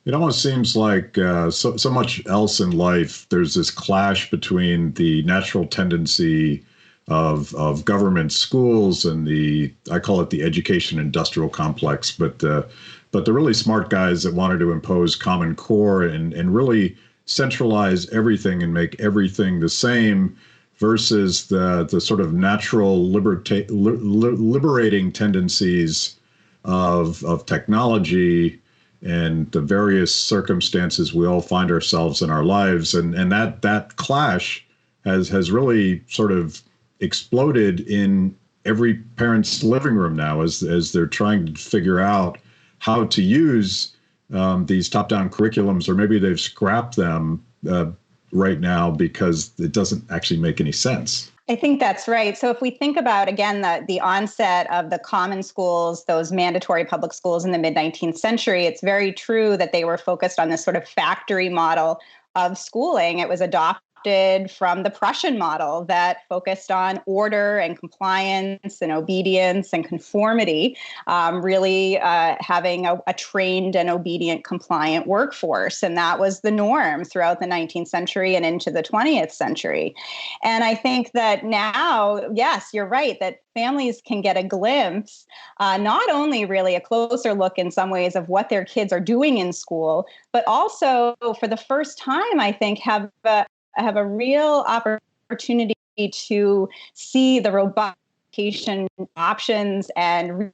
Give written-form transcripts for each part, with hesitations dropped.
It almost seems like so much else in life, there's this clash between the natural tendency of government schools and I call it the education industrial complex, but the really smart guys that wanted to impose Common Core and really centralize everything and make everything the same versus the sort of natural liberating tendencies of technology and the various circumstances we all find ourselves in our lives. And that clash has really sort of exploded in every parent's living room now as they're trying to figure out how to use these top-down curriculums, or maybe they've scrapped them right now because it doesn't actually make any sense. I think that's right. So if we think about, again, the onset of the common schools, those mandatory public schools in the mid-19th century, it's very true that they were focused on this sort of factory model of schooling. It was adopted from the Prussian model that focused on order and compliance and obedience and conformity, really having a trained and obedient, compliant workforce. And that was the norm throughout the 19th century and into the 20th century. And I think that now, yes, you're right, that families can get a glimpse, not only really a closer look in some ways of what their kids are doing in school, but also for the first time, I think, have a real opportunity to see the robust education options and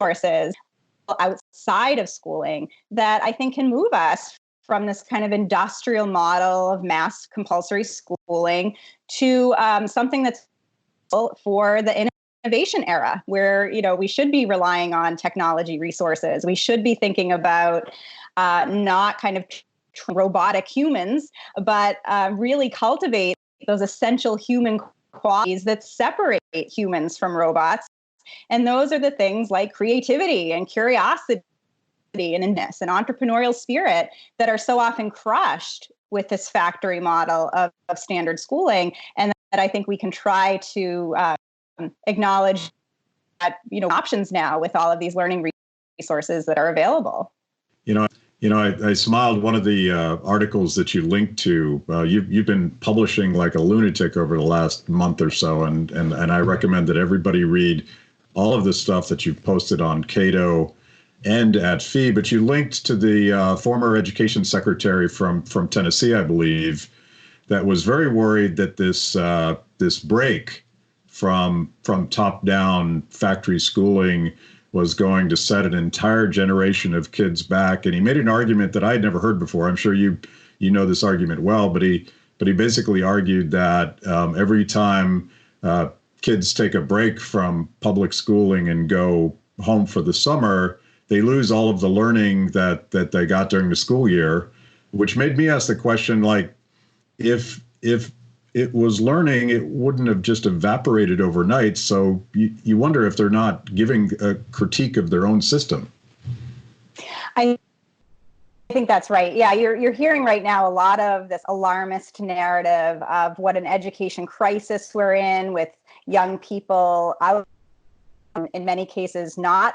resources outside of schooling that I think can move us from this kind of industrial model of mass compulsory schooling to something that's for the innovation era, where we should be relying on technology resources. We should be thinking about not kind of robotic humans, but really cultivate those essential human qualities that separate humans from robots. And those are the things like creativity and curiosity and inness and entrepreneurial spirit that are so often crushed with this factory model of standard schooling. And that I think we can try to acknowledge that, options now with all of these learning resources that are available. I smiled. One of the articles that you linked to, you've been publishing like a lunatic over the last month or so, and I recommend that everybody read all of the stuff that you've posted on Cato and at Fee. But you linked to the former education secretary from Tennessee, I believe, that was very worried that this break from top-down factory schooling was going to set an entire generation of kids back. And he made an argument that I had never heard before. I'm sure you know this argument well, but he basically argued that every time kids take a break from public schooling and go home for the summer, they lose all of the learning that they got during the school year, which made me ask the question, like, if it was learning, it wouldn't have just evaporated overnight. So you wonder if they're not giving a critique of their own system. I think that's right. Yeah, you're hearing right now a lot of this alarmist narrative of what an education crisis we're in, with young people out, in many cases, not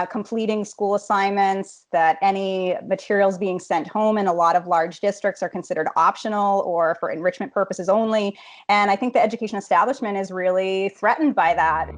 completing school assignments, that any materials being sent home in a lot of large districts are considered optional or for enrichment purposes only. And I think the education establishment is really threatened by that.